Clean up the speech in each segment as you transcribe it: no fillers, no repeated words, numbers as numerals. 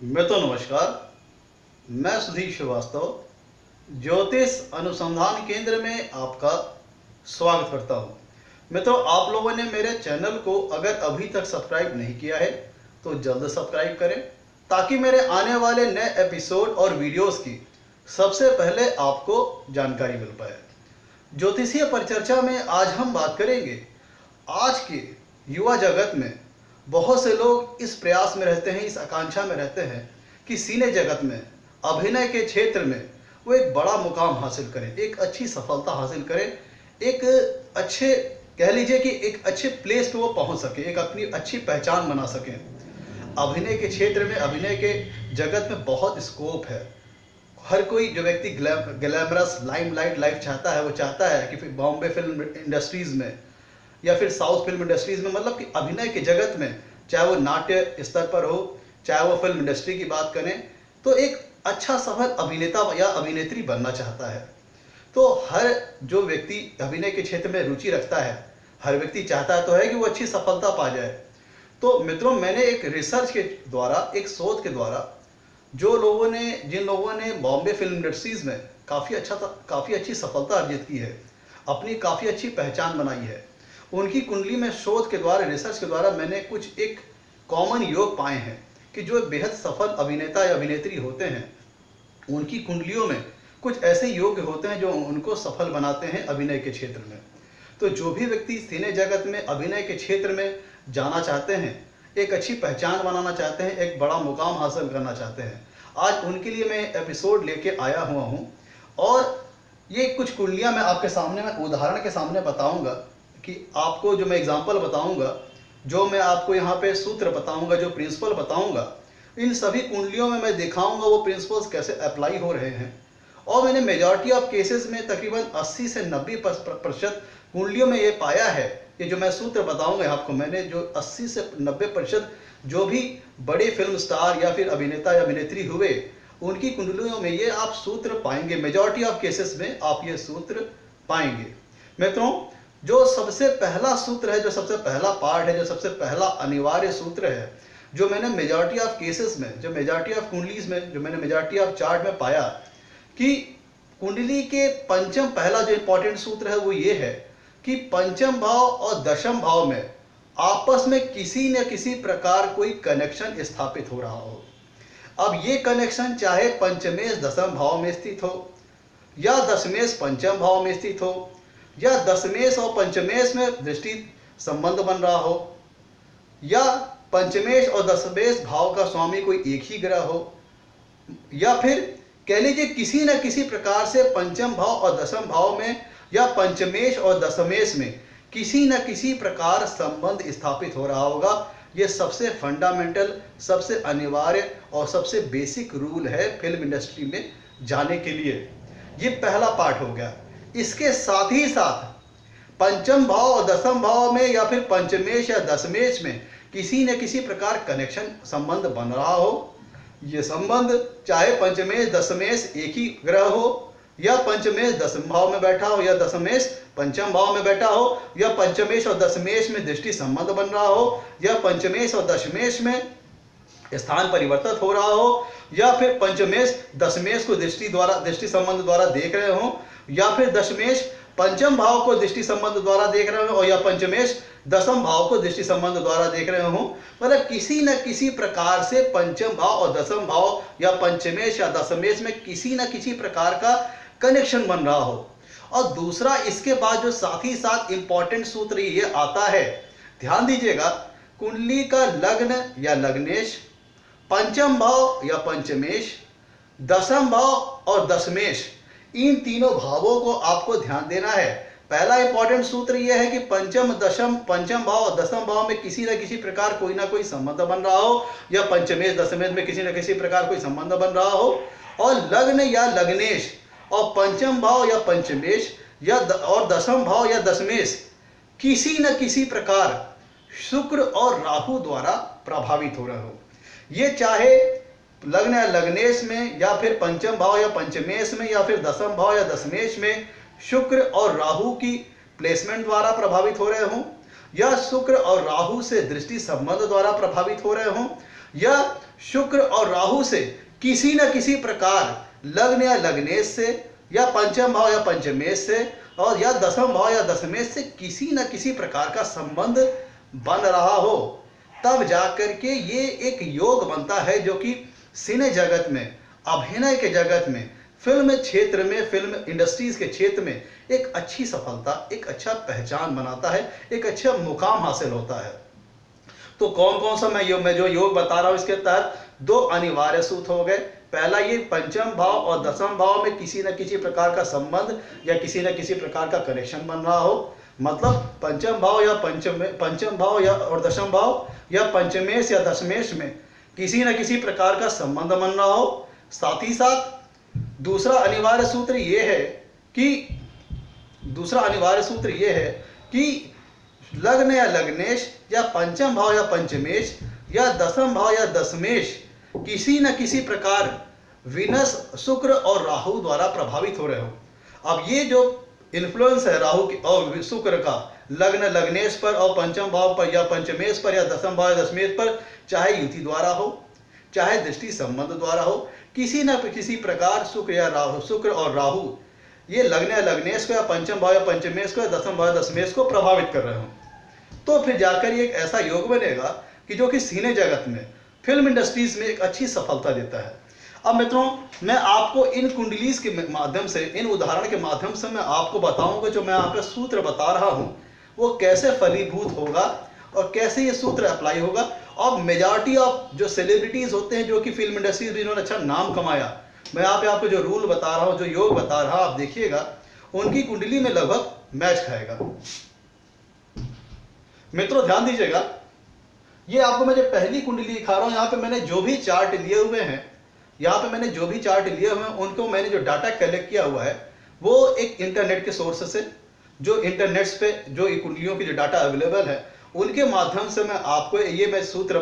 नमस्कार। मैं सुधीर श्रीवास्तव ज्योतिष अनुसंधान केंद्र में आपका स्वागत करता हूं। मित्रों, आप लोगों ने मेरे चैनल को अगर अभी तक सब्सक्राइब नहीं किया है तो जल्द सब्सक्राइब करें ताकि मेरे आने वाले नए एपिसोड और वीडियोस की सबसे पहले आपको जानकारी मिल पाए। ज्योतिषीय परिचर्चा में आज हम बात करेंगे, आज के युवा जगत में बहुत से लोग इस प्रयास में रहते हैं, इस आकांक्षा में रहते हैं कि सिने जगत में, अभिनय के क्षेत्र में वो एक बड़ा मुकाम हासिल करें, एक अच्छी सफलता हासिल करें, एक अच्छे, कह लीजिए कि एक अच्छे प्लेस पे वो पहुंच सके, एक अपनी अच्छी पहचान बना सकें। अभिनय के क्षेत्र में, अभिनय के जगत में बहुत स्कोप है। हर कोई जो व्यक्ति ग्लैमरस लाइमलाइट लाइफ चाहता है, वो चाहता है कि फिर बॉम्बे फिल्म इंडस्ट्रीज में या फिर साउथ फिल्म इंडस्ट्रीज में, मतलब कि अभिनय के जगत में, चाहे वो नाट्य स्तर पर हो, चाहे वो फिल्म इंडस्ट्री की बात करें, तो एक अच्छा सफल अभिनेता या अभिनेत्री बनना चाहता है। तो हर जो व्यक्ति अभिनय के क्षेत्र में रुचि रखता है, हर व्यक्ति चाहता तो है कि वो अच्छी सफलता पा जाए। तो मित्रों, मैंने एक रिसर्च के द्वारा, एक शोध के द्वारा, जिन लोगों ने बॉम्बे फिल्म इंडस्ट्रीज में काफ़ी अच्छी सफलता अर्जित की है, अपनी काफ़ी अच्छी पहचान बनाई है, उनकी कुंडली में शोध के द्वारा, रिसर्च के द्वारा मैंने कुछ एक कॉमन योग पाए हैं कि जो बेहद सफल अभिनेता या अभिनेत्री होते हैं, उनकी कुंडलियों में कुछ ऐसे योग होते हैं जो उनको सफल बनाते हैं अभिनय के क्षेत्र में। तो जो भी व्यक्ति सिने जगत में, अभिनय के क्षेत्र में जाना चाहते हैं, एक अच्छी पहचान बनाना चाहते हैं, एक बड़ा मुकाम हासिल करना चाहते हैं, आज उनके लिए मैं एपिसोड लेके आया हुआ हूँ। और ये कुछ कुंडलियाँ मैं आपके सामने, मैं उदाहरण के सामने बताऊँगा कि आपको जो मैं एग्जाम्पल बताऊंगा, जो मैं आपको यहाँ पे सूत्र बताऊंगा, जो प्रिंसिपल बताऊंगा, इन सभी कुंडलियों में मैं दिखाऊंगा वो प्रिंसिपल्स कैसे अप्लाई हो रहे हैं। और मैंने मेजॉरिटी ऑफ केसेस में तकरीबन 80 से 90% कुंडलियों में ये पाया है, ये जो मैं सूत्र बताऊंगा आपको, मैंने जो 80 से 90% जो भी बड़े फिल्म स्टार या फिर अभिनेता या अभिनेत्री हुए, उनकी कुंडलियों में ये आप सूत्र पाएंगे। मेजॉरिटी ऑफ केसेस में आप ये सूत्र पाएंगे। मित्रों, जो सबसे पहला सूत्र है, जो सबसे पहला पार्ट है, जो सबसे पहला अनिवार्य सूत्र है, जो मैंने मेजॉरिटी ऑफ केसेस में, जो मेजॉरिटी ऑफ कुंडलीज में, जो मैंने मेजॉरिटी ऑफ चार्ट में पाया कि कुंडली के पंचम, पहला जो इंपॉर्टेंट सूत्र है वो ये है कि पंचम भाव और दशम भाव में आपस में किसी न किसी प्रकार कोई कनेक्शन स्थापित हो रहा हो। अब ये कनेक्शन चाहे पंचमेश दशम भाव में स्थित हो, या दशमेश पंचम भाव में स्थित हो, या दशमेश और पंचमेश में दृष्टि संबंध बन रहा हो, या पंचमेश और दशमेश भाव का स्वामी कोई एक ही ग्रह हो, या फिर कह लीजिए किसी न किसी प्रकार से पंचम भाव और दशम भाव में या पंचमेश और दशमेश में किसी न किसी प्रकार संबंध स्थापित हो रहा होगा। ये सबसे फंडामेंटल, सबसे अनिवार्य और सबसे बेसिक रूल है फिल्म इंडस्ट्री में जाने के लिए। ये पहला पार्ट हो गया। इसके साथ ही साथ पंचम भाव और दशम भाव में या फिर पंचमेश या दशमेश में किसी न किसी प्रकार कनेक्शन, संबंध बन रहा हो। ये संबंध चाहे पंचमेश दशमेश एक ही ग्रह हो, या पंचमेश दशम भाव में बैठा हो, या दशमेश पंचम भाव में बैठा हो, या पंचमेश और दशमेश में दृष्टि संबंध बन रहा हो, या पंचमेश और दशमेश में स्थान परिवर्तित हो रहा हो, या फिर पंचमेश दशमेश को दृष्टि संबंध द्वारा देख रहे हो, या फिर दशमेश पंचम भाव को दृष्टि संबंध द्वारा देख रहे हो, और या पंचमेश दशम भाव को दृष्टि संबंध द्वारा देख रहे हो। मतलब किसी न किसी प्रकार से पंचम भाव और दशम भाव या पंचमेश या दशमेश में किसी न किसी प्रकार का कनेक्शन बन रहा हो। और दूसरा, इसके बाद जो साथ ही साथ इंपॉर्टेंट सूत्र ये आता है, ध्यान दीजिएगा, कुंडली का लग्न या लग्नेश, पंचम भाव या पंचमेश, दशम भाव और दशमेश, इन तीनों भावों को आपको ध्यान देना है। पहला इंपॉर्टेंट सूत्र यह है कि पंचम भाव और दशम भाव में किसी न किसी प्रकार कोई ना कोई संबंध बन रहा हो, या पंचमेश दशमेश में किसी न किसी प्रकार कोई संबंध बन रहा हो। और लग्न या लग्नेश और पंचम भाव या पंचमेश और दशम भाव या दशमेश किसी न किसी प्रकार शुक्र और राहु द्वारा प्रभावित हो रहे हो। ये चाहे लग्न या लग्नेश में, या फिर पंचम भाव या पंचमेश में, या फिर दशम भाव या दशमेश में शुक्र और राहु की प्लेसमेंट द्वारा प्रभावित हो रहे हों, या शुक्र और राहु से दृष्टि संबंध द्वारा प्रभावित हो रहे हों, या शुक्र और राहु से किसी न किसी प्रकार लग्न या लग्नेश से या पंचम भाव या पंचमेश से और या दसम भाव या दशमेश से किसी न किसी प्रकार का संबंध बन रहा हो, तब जाकर के ये एक योग बनता है जो कि सिने जगत में, अभिनय के जगत में, फिल्म क्षेत्र में, फिल्म इंडस्ट्रीज के क्षेत्र में एक अच्छी सफलता, एक अच्छा पहचान बनाता है, एक अच्छा मुकाम हासिल होता है। तो कौन कौन सा मैं जो योग बता रहा हूं, इसके तहत दो अनिवार्य सूत्र हो गए। पहला, ये पंचम भाव और दसम भाव में किसी न किसी प्रकार का संबंध या किसी न किसी प्रकार का कनेक्शन बन रहा हो, मतलब पंचम भाव या पंचम भाव या और दशम भाव या पंचमेश या दशमेश में किसी न किसी प्रकार का संबंध बन रहा हो। साथ ही साथ दूसरा अनिवार्य सूत्र ये है कि लग्न या लग्नेश या पंचम भाव या पंचमेश या दसम भाव या दशमेश किसी न किसी प्रकार विनस, शुक्र और राहु द्वारा प्रभावित हो रहे हो। अब ये जो इन्फ्लुएंस है राहु की और शुक्र का लग्न लग्नेश पर और पंचम भाव पर या पंचमेश पर या दसम भाव या दशमेश पर, चाहे युति द्वारा हो, चाहे दृष्टि संबंध द्वारा हो, किसी न किसी प्रकार शुक्र और राहु ये लग्न या लग्नेश को या पंचम भाव या पंचमेश को या दसम भाव या दशमेश को प्रभावित कर रहे हो, तो फिर जाकर ये एक ऐसा योग बनेगा कि जो कि सिने जगत में, फिल्म इंडस्ट्रीज में एक अच्छी सफलता देता है। अब मित्रों, मैं आपको इन कुंडलीज के माध्यम से, इन उदाहरण के माध्यम से मैं आपको बताऊंगा जो मैं यहाँ पे सूत्र बता रहा हूँ वो कैसे फलीभूत होगा और कैसे ये सूत्र अप्लाई होगा। और मेजॉरिटी ऑफ जो सेलिब्रिटीज होते हैं जो कि फिल्म इंडस्ट्रीज में इन्होंने अच्छा नाम कमाया, मैं यहाँ पे आपको जो रूल बता रहा हूँ, जो योग बता रहा हूँ, आप देखिएगा उनकी कुंडली में लगभग मैच खाएगा। मित्रों ध्यान दीजिएगा, ये आपको मैं जो पहली कुंडली दिखा रहा हूँ, यहाँ पे मैंने जो भी चार्ट लिए हुए हैं, उनको मैंने जो डाटा कलेक्ट किया हुआ है वो एक इंटरनेट के सोर्स से, जो इंटरनेट्स पे जो कुंडलियों की जो डाटा अवेलेबल है उनके माध्यम से मैं आपको ये मैं सूत्र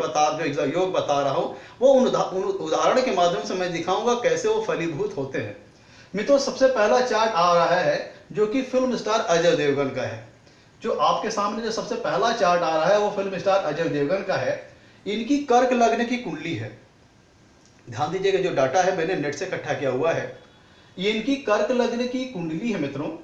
जो योग बता रहा हूँ वो उन उदाहरण के माध्यम से मैं दिखाऊंगा कैसे वो फलीभूत होते हैं। मित्रों, सबसे पहला चार्ट आ रहा है जो कि फिल्म स्टार अजय देवगन का है। जो आपके सामने जो सबसे पहला चार्ट आ रहा है वो फिल्म स्टार अजय देवगन का है। इनकी कर्क लग्न की कुंडली है। ध्यान दीजिएगा, जो डाटा है मैंने नेट से इकट्ठा किया हुआ है, ये इनकी कर्क लग्न की कुंडली है। मित्रों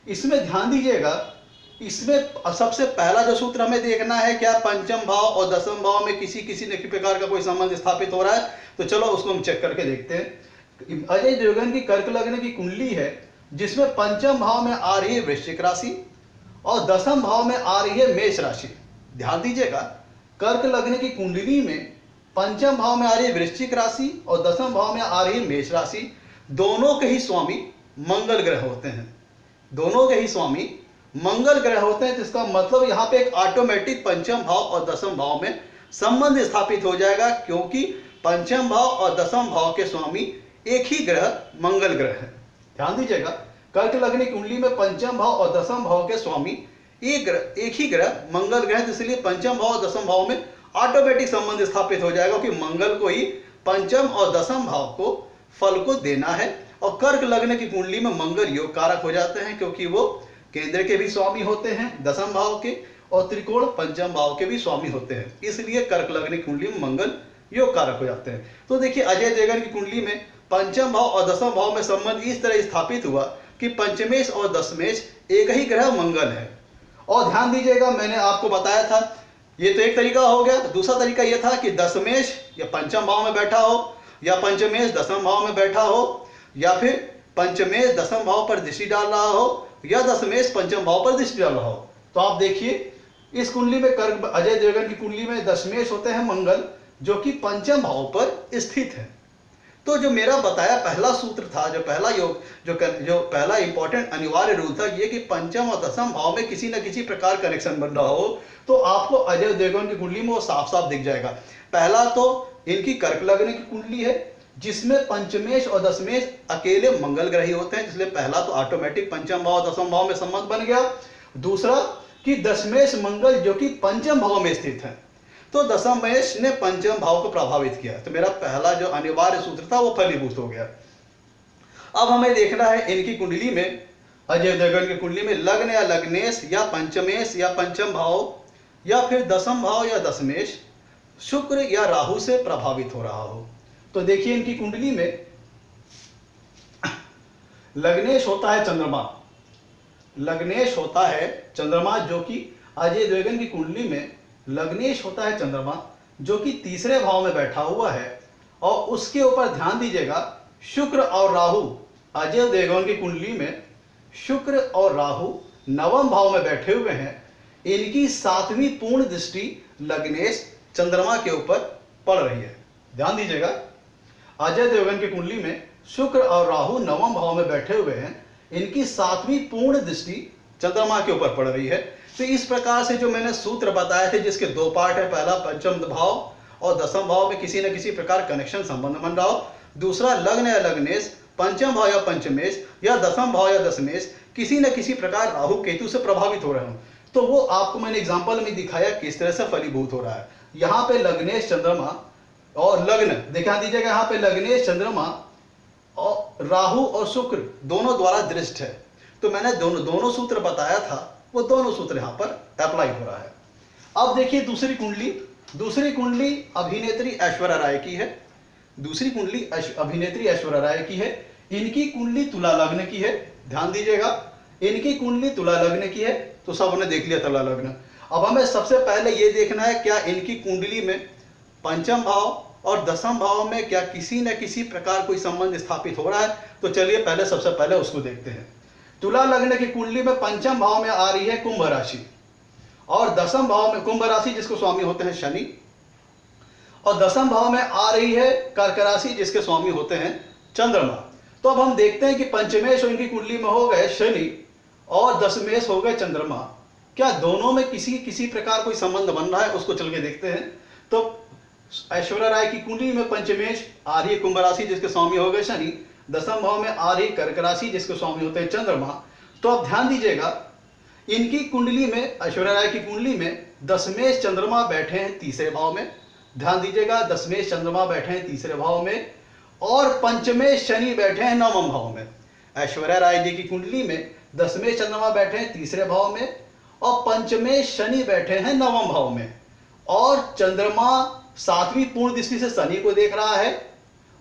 इसमें ध्यान दीजिएगा, इसमें सबसे पहला जो सूत्र हमें देखना है, क्या पंचम भाव और दसम भाव में किसी न प्रकार का कोई संबंध स्थापित हो रहा है। तो चलो उसको हम चेक करके देखते हैं। अजय देवगन की कर्क लग्न की कुंडली है जिसमें पंचम भाव में आ रही है वृश्चिक राशि और दसम भाव में आ रही है मेष राशि। ध्यान दीजिएगा, कर्क लग्न की कुंडली में पंचम भाव में आ रही है वृश्चिक राशि और दसम भाव में आ रही है मेष राशि। दोनों के ही स्वामी मंगल ग्रह होते हैं, दोनों के ही स्वामी मंगल ग्रह होते हैं। जिसका मतलब यहाँ पे एक ऑटोमेटिक पंचम भाव और दसम भाव में संबंध स्थापित हो जाएगा, क्योंकि पंचम भाव और दसम भाव के स्वामी एक ही ग्रह मंगल ग्रह है। ध्यान दीजिएगा, कर्क लग्न की कुंडली में पंचम भाव और दसम भाव के स्वामी एक ही ग्रह मंगल ग्रह, इसलिए पंचम भाव और दसम भाव में ऑटोमेटिक संबंध स्थापित हो जाएगा कि मंगल को ही पंचम और दसम भाव को फल को देना है। और कर्क लग्न की कुंडली में मंगल योग कारक हो जाते हैं, क्योंकि वो केंद्र के भी स्वामी होते हैं दसम भाव के, और त्रिकोण पंचम भाव के भी स्वामी होते हैं, इसलिए कर्क लग्न की कुंडली में मंगल योग कारक हो जाते हैं। तो देखिए, अजय देवगन की कुंडली में पंचम भाव और दसम भाव में संबंध इस तरह स्थापित हुआ कि पंचमेश और दशमेश एक ही ग्रह मंगल है। और ध्यान दीजिएगा, मैंने आपको बताया था, ये तो एक तरीका हो गया। दूसरा तरीका यह था कि दशमेश या पंचम भाव में बैठा हो, या पंचमेश दसम भाव में बैठा हो, या फिर पंचमेश दसम भाव पर दृष्टि डाल रहा हो, या दशमेश पंचम भाव पर दृष्टि डाल रहा हो। तो आप देखिए, इस कुंडली में कर्क अजय देवगन की कुंडली में दशमेश होते हैं मंगल, जो कि पंचम भाव पर स्थित है। तो जो मेरा बताया पहला सूत्र था, जो पहला योग, जो पहला इंपॉर्टेंट अनिवार्य रूल था, ये कि पंचम और दसम भाव में किसी न किसी प्रकार कनेक्शन बन रहा हो, तो आपको अजय देवगन की कुंडली में वो साफ साफ दिख जाएगा। पहला तो इनकी कर्क लग्न की कुंडली है जिसमें पंचमेश और दशमेश अकेले मंगल ग्रही होते हैं, इसलिए पहला तो ऑटोमेटिक पंचम भाव दसम भाव में संबंध बन गया। दूसरा कि दशमेश मंगल जो कि पंचम भाव में स्थित है, तो दशमेश ने पंचम भाव को प्रभावित किया। तो मेरा पहला जो अनिवार्य सूत्र था वो फलीभूत हो गया। अब हमें देखना है इनकी कुंडली में, अजय देवगन की कुंडली में लग्न या लग्नेश या पंचमेश या पंचम भाव या फिर दसम भाव या दशमेश शुक्र या राहु से प्रभावित हो रहा हो। तो देखिए इनकी कुंडली में लग्नेश होता है चंद्रमा, लग्नेश होता है चंद्रमा, जो कि अजय देवगन की कुंडली में लग्नेश होता है चंद्रमा, जो कि तीसरे भाव में बैठा हुआ है। और उसके ऊपर ध्यान दीजिएगा, शुक्र और राहु, अजय देवगन की कुंडली में शुक्र और राहु नवम भाव में बैठे हुए हैं। इनकी 7वीं पूर्ण दृष्टि लग्नेश चंद्रमा के ऊपर पड़ रही है। ध्यान दीजिएगा, अजय देवगन की कुंडली में शुक्र और राहु नवम भाव में बैठे हुए हैं, इनकी 7वीं पूर्ण दृष्टि चंद्रमा के ऊपर पड़ रही है। तो इस प्रकार से जो मैंने सूत्र बताए थे, जिसके 2 पार्ट है, पहला पंचम भाव और दसम भाव में किसी न किसी प्रकार कनेक्शन संबंध बन रहा हो, दूसरा लग्न या लग्नेश पंचम भाव या पंचमेश या दसम भाव या दशमेश किसी न किसी प्रकार राहु केतु से प्रभावित हो रहे हो, तो वो आपको मैंने एग्जांपल में दिखाया किस तरह से फलीभूत हो रहा है। यहाँ पे लग्नेश चंद्रमा और लग्न दिखा दीजिएगा, यहाँ पे लग्नेश चंद्रमा और राहु और शुक्र दोनों द्वारा दृष्ट है। तो मैंने दोनों सूत्र बताया था, वो दोनों सूत्र यहाँ पर अप्लाई हो रहा है। अब देखिए दूसरी कुंडली अभिनेत्री ऐश्वर्या राय की है। दूसरी कुंडली अभिनेत्री ऐश्वर्या राय की है। इनकी कुंडली तुला लग्न की है। ध्यान दीजिएगा, इनकी कुंडली तुला लग्न की है। तो सबने देख लिया तुला लग्न। अब हमें सबसे पहले ये देखना है, क्या इनकी कुंडली में पंचम भाव और दसम भाव में क्या किसी न किसी प्रकार कोई संबंध स्थापित हो रहा है। तो चलिए पहले सबसे पहले उसको देखते हैं। तुला लग्न की कुंडली में पंचम भाव में आ रही है कुंभ राशि, और दसम भाव में कुंभ राशि जिसको स्वामी होते हैं शनि, और दसम भाव में आ रही है कर्क राशि जिसके स्वामी होते हैं चंद्रमा। तो अब हम देखते हैं कि पंचमेश इनकी कुंडली में हो गए शनि और दशमेश हो गए चंद्रमा, क्या दोनों में किसी प्रकार कोई संबंध बन रहा है, उसको चल के देखते हैं। तो ऐश्वर्या राय की कुंडली में पंचमेश आ रही है कुंभ राशि जिसके स्वामी हो गए शनि, दसम भाव में आ रही कर्क राशि जिसके स्वामी होते हैं चंद्रमा। तो अब ध्यान दीजिएगा, इनकी कुंडली में, ऐश्वर्या राय की कुंडली में दशमेश चंद्रमा बैठे हैं तीसरे भाव में। ध्यान दीजिएगा, दशमेश चंद्रमा बैठे हैं तीसरे भाव में, और पंचमेश शनि बैठे हैं नवम भाव में। ऐश्वर्या राय जी की कुंडली में दशमेश चंद्रमा बैठे हैं तीसरे भाव में, और पंचमेश शनि बैठे हैं नवम भाव में, और चंद्रमा 7वीं पूर्ण दृष्टि से शनि को देख रहा है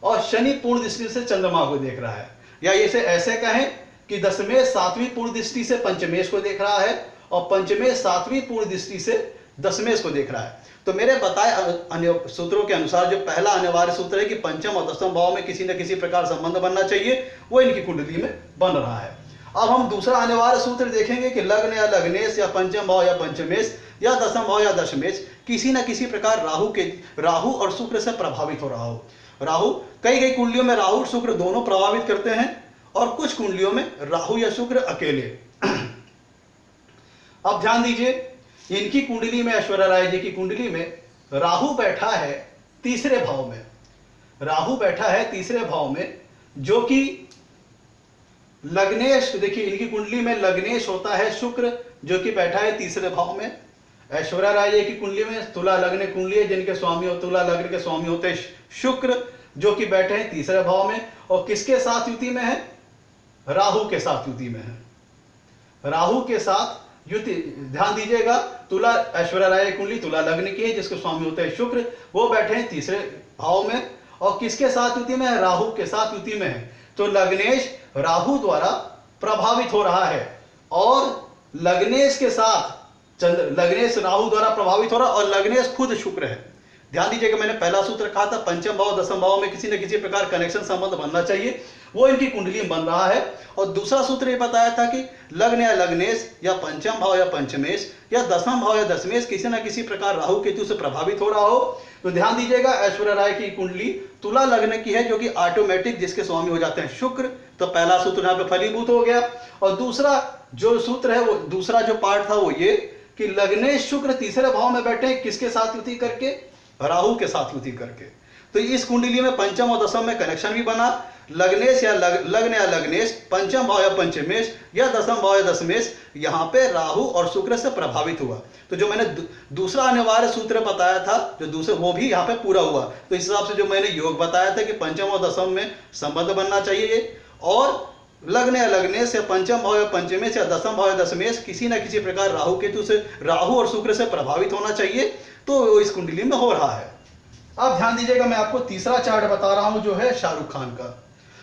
और शनि पूर्ण दृष्टि से चंद्रमा को देख रहा है। या इसे ऐसे कहें कि दशमेश 7वीं पूर्ण दृष्टि से पंचमेश को देख रहा है और पंचमेश 7वीं पूर्ण दृष्टि से दशमेश को देख रहा है। तो मेरे बताए अन्य सूत्रों के अनुसार जो पहला अनिवार्य सूत्र है कि पंचम और दसम भाव में किसी न किसी प्रकार संबंध बनना चाहिए, वो इनकी कुंडली में बन रहा है। अब हम दूसरा अनिवार्य सूत्र देखेंगे कि लग्न या लग्नेश या पंचम भाव या पंचमेश या दसम भाव या दशमेश किसी न किसी प्रकार राहु और शुक्र से प्रभावित हो रहा हो। राहु कई कुंडलियों में राहु और शुक्र दोनों प्रभावित करते हैं, और कुछ कुंडलियों में राहु या शुक्र अकेले। अब ध्यान दीजिए, इनकी कुंडली में, ऐश्वर्या राय जी की कुंडली में राहु बैठा है तीसरे भाव में। राहु बैठा है तीसरे भाव में, जो कि लग्नेश, देखिए इनकी कुंडली में लग्नेश होता है शुक्र, जो कि बैठा है तीसरे भाव में। ऐश्वर्या राय जी की कुंडली में तुला लग्न कुंडली है, जिनके स्वामी तुला लग्न के स्वामी होते हैं शुक्र, जो कि बैठे हैं तीसरे भाव में, और किसके साथ युति में है? राहु के साथ युति में है। राहु के साथ युति, ध्यान दीजिएगा, तुला, ऐश्वर्या राय कुंडली तुला लग्न की है जिसके स्वामी होते हैं शुक्र, वो बैठे हैं तीसरे भाव में, और किसके साथ युति में है? राहु के साथ युति में है। तो लग्नेश राहु द्वारा प्रभावित हो रहा है, और लग्नेश के साथ लग्नेश राहु द्वारा प्रभावित हो रहा है, और लग्नेश खुद शुक्र है। ध्यान दीजिएगा, मैंने पहला सूत्र कहा था पंचम भाव दसम भाव में किसी न किसी प्रकार कनेक्शन संबंध बनना चाहिए, वो इनकी कुंडली में बन रहा है। और दूसरा सूत्र ये बताया था कि लग्न या लग्नेश या पंचम भाव या पंचमेश या दसम भाव या दशमेश किसी न किसी प्रकार राहु केतु से प्रभावित हो रहा हो। तो ध्यान दीजिएगा, ऐश्वर्या राय की कुंडली तुला लग्न की है, जो कि ऑटोमेटिक जिसके स्वामी हो जाते हैं शुक्र। तो पहला सूत्र यहाँ पे फलीभूत हो गया। और दूसरा जो सूत्र है, वो दूसरा जो पार्ट था वो ये कि लग्नेश शुक्र तीसरे भाव में बैठे, किसके साथ युति करके? राहु के साथ युति करके। तो इस कुंडली में पंचम और दसम में कनेक्शन भी बना। लग्नेश या लग्न या लग्नेश, पंचम भाव या पंचमेश या दसम भाव या दशमेश, यहाँ पे राहु और शुक्र से प्रभावित हुआ। तो जो मैंने दूसरा अनिवार्य सूत्र बताया था, जो दूसरे, वो भी यहाँ पे पूरा हुआ। तो इस हिसाब से जो मैंने योग बताया था कि पंचम और दसम में संबंध बनना चाहिए, और लग्न या लग्नेश या पंचम भाव या पंचमेश या दसम भाव या दशमेश किसी न किसी प्रकार राहु केतु से, राहु और शुक्र से प्रभावित होना चाहिए, तो वो इस कुंडली में हो रहा है। अब ध्यान दीजिएगा, मैं आपको तीसरा चार्ट बता रहा हूं जो है शाहरुख खान का।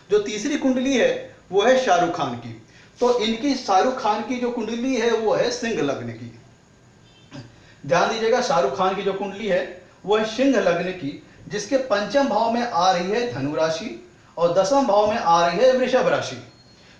जो तीसरी कुंडली है वो है शाहरुख खान की। तो इनकी शाहरुख खान की जो कुंडली है वो है सिंह लग्न की। ध्यान दीजिएगा, शाहरुख खान की जो कुंडली है वो है सिंह लग्न की, जिसके पंचम भाव में आ रही है धनु राशि और दसम भाव में आ रही है वृषभ राशि।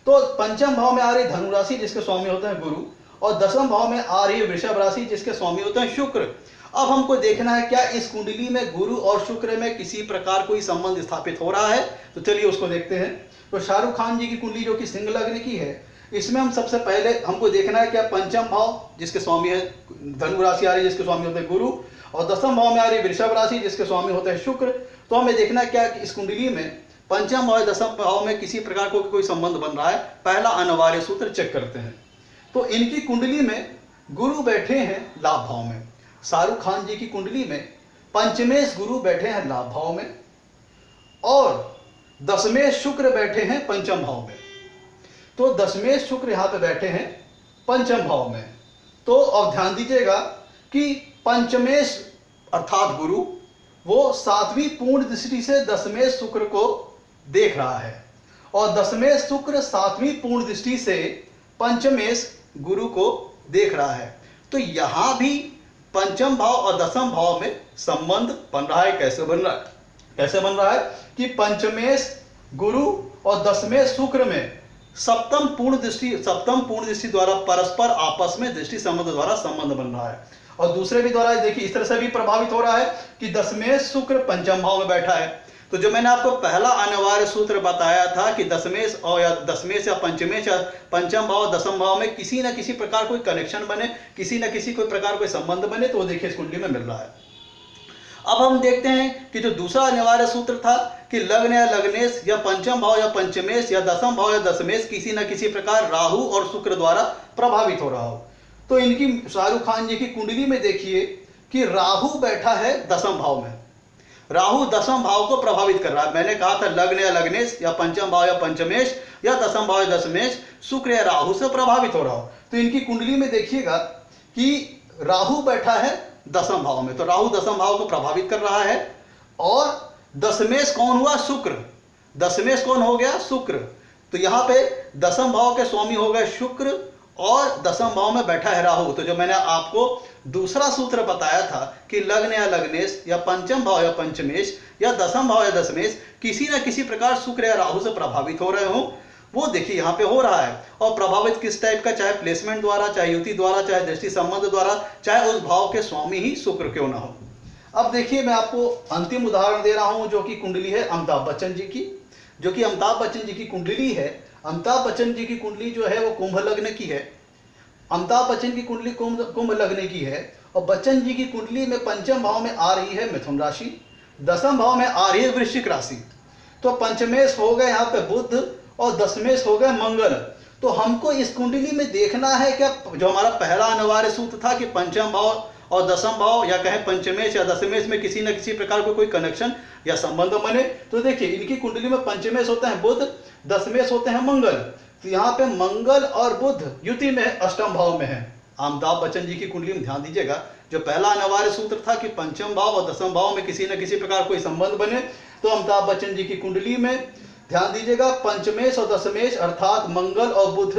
तो पंचम भाव में आ रही धनु राशि जिसके स्वामी होते हैं गुरु, और दसम भाव में आ रही है वृषभ राशि जिसके स्वामी होते हैं शुक्र। अब हमको देखना है क्या इस कुंडली में गुरु और शुक्र में किसी प्रकार कोई संबंध स्थापित हो रहा है। तो चलिए उसको देखते हैं। तो शाहरुख खान जी की कुंडली जो कि सिंह लग्न की है, इसमें हम सबसे पहले हमको देखना है क्या पंचम भाव जिसके स्वामी है धनु राशि आ रही है जिसके स्वामी होते हैं गुरु, और दसम भाव में आ रही है वृषभ राशि जिसके स्वामी होते हैं शुक्र। तो हमें देखना है क्या इस कुंडली में पंचम और दसम भाव में किसी प्रकार को कोई संबंध बन रहा है। पहला अनिवार्य सूत्र चेक करते हैं। तो इनकी कुंडली में गुरु बैठे हैं लाभ भाव में। शाहरुख खान जी की कुंडली में पंचमेश गुरु बैठे हैं लाभ भाव में और दशमेश शुक्र बैठे हैं पंचम भाव में। तो दशमेश शुक्र यहां पे बैठे हैं पंचम भाव में। तो अब ध्यान दीजिएगा कि पंचमेश अर्थात गुरु वो सातवीं पूर्ण दृष्टि से दशमेश शुक्र को देख रहा है और दशमेश शुक्र सातवीं पूर्ण दृष्टि से पंचमेश गुरु को देख रहा है। तो यहां भी पंचम भाव और दसम भाव में संबंध बन रहा है। कैसे बन रहा है? कैसे बन रहा है कि पंचमेश गुरु और दशमेश शुक्र में सप्तम पूर्ण दृष्टि द्वारा परस्पर आपस में दृष्टि संबंध द्वारा संबंध बन रहा है। और दूसरे भी द्वारा देखिए इस तरह से भी प्रभावित हो रहा है कि दशमेश शुक्र पंचम भाव में बैठा है। तो जो मैंने आपको पहला अनिवार्य सूत्र बताया था कि दशमेश या पंचमेश या पंचम भाव दसम भाव में किसी न किसी प्रकार कोई कनेक्शन बने, किसी न किसी कोई प्रकार कोई संबंध बने, तो वो देखिए इस कुंडली में मिल रहा है। अब हम देखते हैं कि जो दूसरा अनिवार्य सूत्र था कि लग्न या लग्नेश या पंचम भाव या पंचमेश या दसम भाव या दशमेश किसी न किसी प्रकार राहु और शुक्र द्वारा प्रभावित हो रहा हो। तो इनकी शाहरुख खान जी की कुंडली में देखिए कि राहु बैठा है दसम भाव में। राहु दसम भाव को प्रभावित कर रहा है। मैंने कहा था लग्न या लग्नेश या पंचम भाव या पंचमेश या दसम भाव या दशमेश शुक्र या राहु से प्रभावित हो रहा हो। तो इनकी कुंडली में देखिएगा कि राहु बैठा है दसम भाव में। तो राहु दसम भाव को प्रभावित कर रहा है और दशमेश कौन हुआ? शुक्र। दशमेश कौन हो गया? शुक्र। तो यहाँ पे दसम भाव के स्वामी हो गए शुक्र और दसम भाव में बैठा है राहु। तो जो मैंने आपको दूसरा सूत्र बताया था कि लग्न या लग्नेश या पंचम भाव या पंचमेश या दसम भाव या दशमेश किसी न किसी प्रकार शुक्र या राहु से प्रभावित हो रहे हो, वो देखिए यहाँ पे हो रहा है। और प्रभावित किस टाइप का? चाहे प्लेसमेंट द्वारा, चाहे युति द्वारा, चाहे दृष्टि संबंध द्वारा, चाहे उस भाव के स्वामी ही शुक्र क्यों ना हो। अब देखिए मैं आपको अंतिम उदाहरण दे रहा हूं जो कि कुंडली है अमिताभ बच्चन जी की, जो कि अमिताभ बच्चन जी की कुंडली है। अमिताभ बच्चन जी की कुंडली जो है वो कुंभ लग्न की है। अमिताभ बच्चन की कुंडली कुंभ लग्न की है और बच्चन जी की कुंडली में पंचम भाव में आ रही है मिथुन राशि, दसम भाव में आ रही है वृश्चिक राशि। तो पंचमेश हो गए यहाँ पे बुध और दशमेश हो गए मंगल। तो हमको इस कुंडली में देखना है क्या जो हमारा पहला अनिवार्य सूत्र था कि पंचम भाव और दसम भाव या कहें पंचमेश या दशमेश में किसी न किसी प्रकार को कोई कनेक्शन या संबंध बने। तो देखिए इनकी कुंडली में पंचमेश होते हैं बुध, दशमेश होते हैं मंगल। तो यहाँ पे मंगल और बुध युति में अष्टम भाव में है। अमिताभ बच्चन जी की कुंडली में ध्यान दीजिएगा जो पहला अनिवार्य सूत्र था कि पंचम भाव और दसम भाव में किसी न किसी प्रकार कोई संबंध बने, तो अमिताभ बच्चन जी की कुंडली में ध्यान दीजिएगा पंचमेश और दशमेश अर्थात मंगल और बुध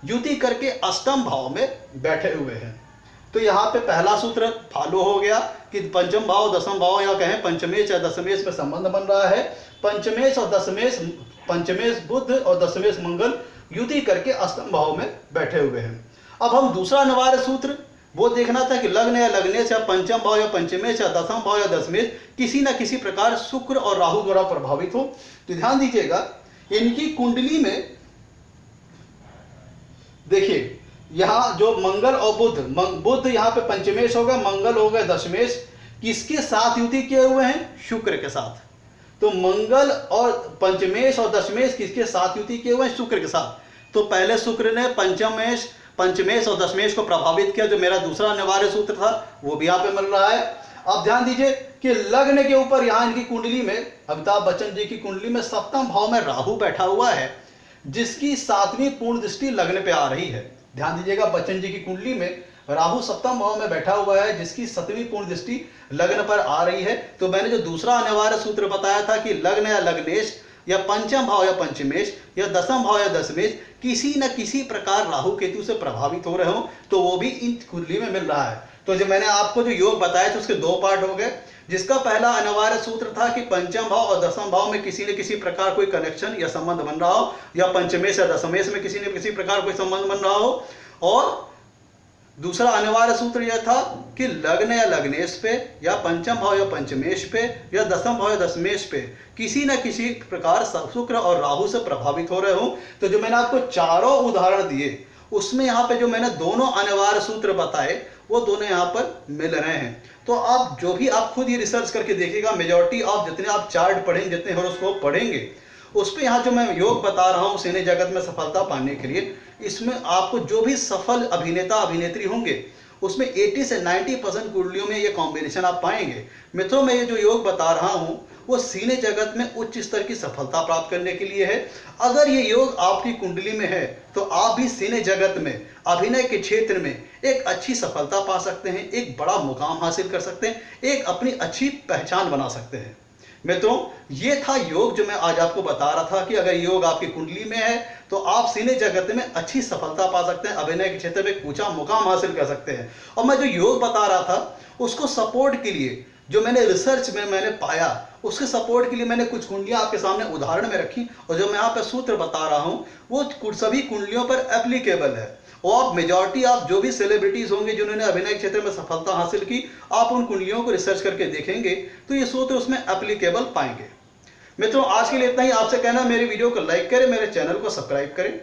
युति करके अष्टम भाव में बैठे हुए हैं। तो यहाँ पे पहला सूत्र फॉलो हो गया कि पंचम भाव दसम भाव या कहें पंचमेश या दशमेश में संबंध बन रहा है। पंचमेश और दशमेश, पंचमेश बुध और दशमेश मंगल युति करके अष्टम भाव में बैठे हुए हैं। अब हम दूसरा अनिवार्य सूत्र वो देखना था कि लग्न या लग्नेश या पंचम भाव या पंचमेश या दसम भाव या दशमेश किसी न किसी प्रकार शुक्र और राहु द्वारा प्रभावित हो। तो ध्यान दीजिएगा इनकी कुंडली में देखिए यहाँ जो मंगल और बुध यहाँ पे पंचमेश हो गए, मंगल हो गए दशमेश, किसके साथ युति किए हुए हैं? शुक्र के साथ। तो मंगल और पंचमेश और दशमेश किसके साथ युति किए हुए हैं? शुक्र के साथ। तो पहले शुक्र ने पंचमेश और दशमेश को प्रभावित किया, जो मेरा दूसरा अनिवार्य सूत्र था वो भी यहाँ पे मिल रहा है। अब ध्यान दीजिए कि लग्न के ऊपर यहाँ इनकी कुंडली में अमिताभ बच्चन जी की कुंडली में सप्तम भाव में राहु बैठा हुआ है। जिसकी 7वीं पूर्ण दृष्टि लग्न पे आ रही है। ध्यान दीजिएगा, बच्चन जी की कुंडली में राहु सप्तम भाव में बैठा हुआ है, जिसकी 7वीं पूर्ण दृष्टि लग्न पर आ रही है। तो मैंने जो दूसरा अनिवार्य सूत्र बताया था कि लग्न या लग्नेश या पंचम भाव या पंचमेश या दसम भाव या दशमेश किसी न किसी प्रकार राहु केतु से प्रभावित हो रहे हो, तो वो भी इन कुंडली में मिल रहा है। तो जो मैंने आपको जो योग बताया था उसके 2 पार्ट हो गए, जिसका पहला अनिवार्य सूत्र था कि पंचम भाव और दसम भाव में किसी न किसी प्रकार कोई कनेक्शन या संबंध बन रहा हो, या पंचमेश या दशमेश में किसी न किसी प्रकार कोई संबंध बन रहा हो। और दूसरा अनिवार्य सूत्र यह था कि लग्न या लग्नेश पे या पंचम भाव या पंचमेश पे या दसम भाव या दशमेश पे किसी न किसी प्रकार शुक्र और राहु से प्रभावित हो रहे हो। तो जो मैंने आपको चारों उदाहरण दिए उसमें यहाँ पे जो मैंने दोनों अनिवार्य सूत्र बताए वो दोनों यहाँ पर मिल रहे हैं। तो आप जो भी आप खुद ये रिसर्च करके देखिएगा, मेजॉरिटी ऑफ जितने आप चार्ट पढ़ेंगे, जितने हॉरोस्कोप पढ़ेंगे, उस पर यहाँ जो मैं योग बता रहा हूँ सिने जगत में सफलता पाने के लिए, इसमें आपको जो भी सफल अभिनेता अभिनेत्री होंगे उसमें 80 से 90% कुंडलियों में ये कॉम्बिनेशन आप पाएंगे। मित्रों, मैं ये जो योग बता रहा हूँ वो सीने जगत में उच्च स्तर की सफलता प्राप्त करने के लिए है। अगर ये योग आपकी कुंडली में है तो आप भी सीने जगत में अभिनय के क्षेत्र में एक अच्छी सफलता पा सकते हैं, एक बड़ा मुकाम हासिल कर सकते हैं, एक अपनी अच्छी पहचान बना सकते हैं। मित्रों, ये था योग जो मैं आज आपको बता रहा था कि अगर योग आपकी कुंडली में है तो आप सिने जगत में अच्छी सफलता पा सकते हैं, अभिनय के क्षेत्र में ऊंचा मुकाम हासिल कर सकते हैं। और मैं जो योग बता रहा था उसको सपोर्ट के लिए जो मैंने रिसर्च में मैंने पाया, उसके सपोर्ट के लिए मैंने कुछ कुंडलियां आपके सामने उदाहरण में रखी, और जो मैं यहाँ पे सूत्र बता रहा हूँ वो सभी कुंडलियों पर एप्लीकेबल है। और आप मेजॉरिटी आप जो भी सेलिब्रिटीज होंगे जिन्होंने अभिनय क्षेत्र में सफलता हासिल की, आप उन कुंडलियों को रिसर्च करके देखेंगे तो ये सूत्र उसमें एप्लीकेबल पाएंगे। मित्रों, आज के लिए इतना ही। आपसे कहना, मेरे वीडियो को लाइक करें, मेरे चैनल को सब्सक्राइब करें,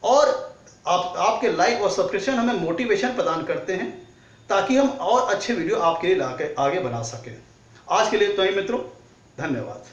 और आपके लाइक और सब्सक्रिप्शन हमें मोटिवेशन प्रदान करते हैं ताकि हम और अच्छे वीडियो आपके लिए लाकर आगे बना सकें। आज के लिए इतना ही मित्रों, धन्यवाद।